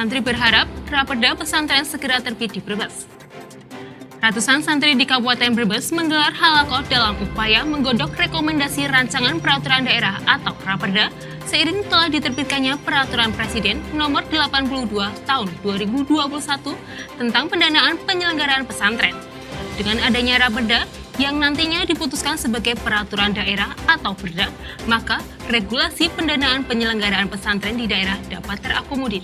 Santri berharap Raperda pesantren segera terbit di Brebes. Ratusan santri di Kabupaten Brebes menggelar halakoh dalam upaya menggodok rekomendasi rancangan peraturan daerah atau Raperda seiring telah diterbitkannya Peraturan Presiden Nomor 82 Tahun 2021 tentang pendanaan penyelenggaraan pesantren. Dengan adanya Raperda yang nantinya diputuskan sebagai peraturan daerah atau Perda, maka regulasi pendanaan penyelenggaraan pesantren di daerah dapat terakomodir.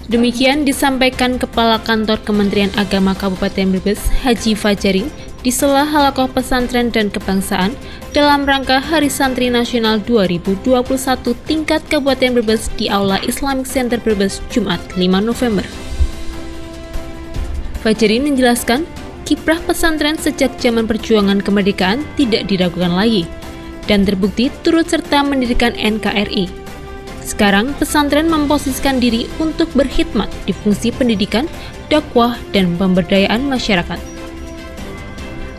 Demikian disampaikan Kepala Kantor Kementerian Agama Kabupaten Brebes, Haji Fajarin, di sela halakoh pesantren dan kebangsaan dalam rangka Hari Santri Nasional 2021 tingkat Kabupaten Brebes di Aula Islamic Center Brebes, Jumat 5 November. Fajarin menjelaskan, kiprah pesantren sejak zaman perjuangan kemerdekaan tidak diragukan lagi dan terbukti turut serta mendirikan NKRI. Sekarang, pesantren memposisikan diri untuk berkhidmat di fungsi pendidikan, dakwah, dan pemberdayaan masyarakat.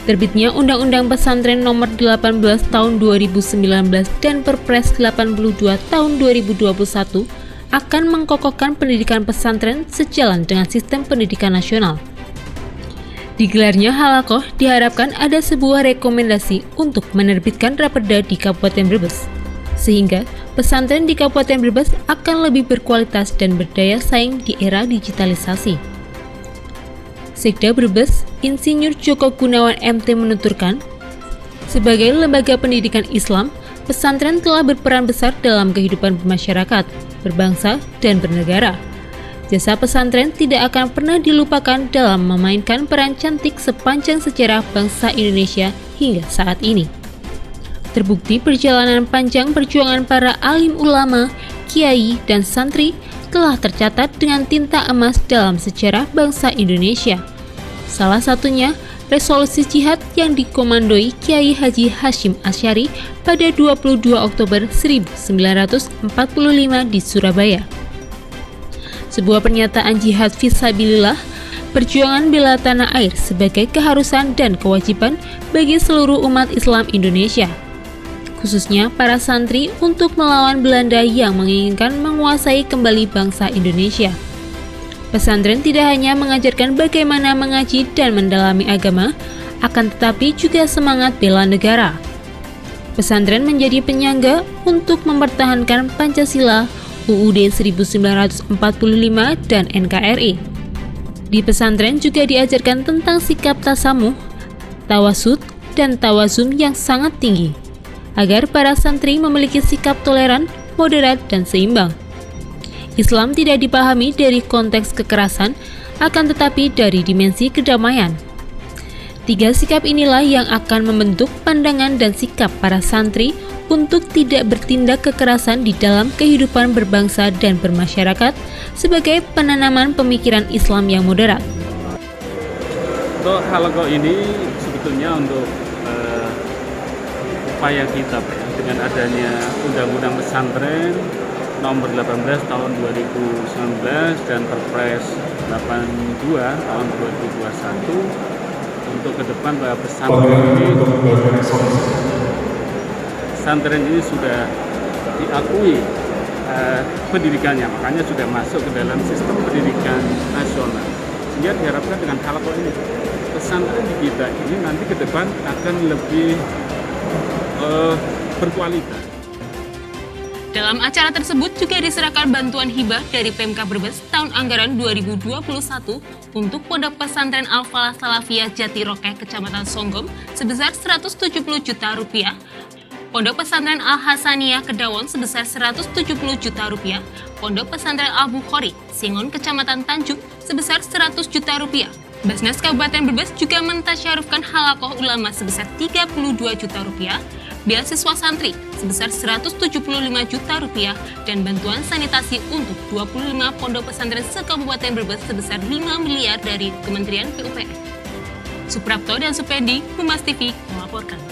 Terbitnya Undang-Undang Pesantren Nomor 18 Tahun 2019 dan Perpres 82 Tahun 2021 akan mengkokohkan pendidikan pesantren sejalan dengan sistem pendidikan nasional. Digelarnya halakoh diharapkan ada sebuah rekomendasi untuk menerbitkan Raperda di Kabupaten Brebes, sehingga pesantren di Kabupaten Brebes akan lebih berkualitas dan berdaya saing di era digitalisasi. Sekda Brebes, Insinyur Joko Gunawan MT menuturkan, sebagai lembaga pendidikan Islam, pesantren telah berperan besar dalam kehidupan masyarakat, berbangsa, dan bernegara. Jasa pesantren tidak akan pernah dilupakan dalam memainkan peran cantik sepanjang sejarah bangsa Indonesia hingga saat ini. Terbukti perjalanan panjang perjuangan para alim ulama, kiai, dan santri telah tercatat dengan tinta emas dalam sejarah bangsa Indonesia. Salah satunya, resolusi jihad yang dikomandoi Kiai Haji Hashim Asy'ari pada 22 Oktober 1945 di Surabaya. Sebuah pernyataan jihad fisabilillah, perjuangan bela tanah air sebagai keharusan dan kewajiban bagi seluruh umat Islam Indonesia, khususnya para santri untuk melawan Belanda yang menginginkan menguasai kembali bangsa Indonesia. Pesantren tidak hanya mengajarkan bagaimana mengaji dan mendalami agama, akan tetapi juga semangat bela negara. Pesantren menjadi penyangga untuk mempertahankan Pancasila, UUD 1945, dan NKRI. Di pesantren juga diajarkan tentang sikap tasamuh, tawasud, dan tawazum yang sangat tinggi, agar para santri memiliki sikap toleran, moderat, dan seimbang. Islam tidak dipahami dari konteks kekerasan, akan tetapi dari dimensi kedamaian. Tiga sikap inilah yang akan membentuk pandangan dan sikap para santri untuk tidak bertindak kekerasan di dalam kehidupan berbangsa dan bermasyarakat sebagai penanaman pemikiran Islam yang moderat. Untuk halakoh ini sebetulnya untuk upaya kita dengan adanya Undang-Undang Pesantren Nomor 18 Tahun 2019 dan Perpres 82 Tahun 2021 untuk ke depan bahwa pesantren ini sudah diakui pendidikannya, makanya sudah masuk ke dalam sistem pendidikan nasional. Sehingga diharapkan dengan halakoh ini pesantren di kita ini nanti ke depan akan lebih berkualitas. Dalam acara tersebut juga diserahkan bantuan hibah dari Pemkab Brebes tahun anggaran 2021 untuk Pondok Pesantren Al-Falah Salafiyah Jatirokeh Kecamatan Songgom sebesar Rp170 juta, Pondok Pesantren Al-Hasaniyah Kedawon sebesar Rp170 juta, Pondok Pesantren Al-Bukhari Singon Kecamatan Tanjung sebesar Rp100 juta. Basnas Kabupaten Brebes juga mentasyarufkan halakoh ulama sebesar Rp32 juta, beasiswa santri sebesar Rp175 juta, dan bantuan sanitasi untuk 25 pondok pesantren se-Kabupaten Brebes sebesar 5 miliar dari Kementerian PUPR. Suprapto dan Supendi, Humas TV melaporkan.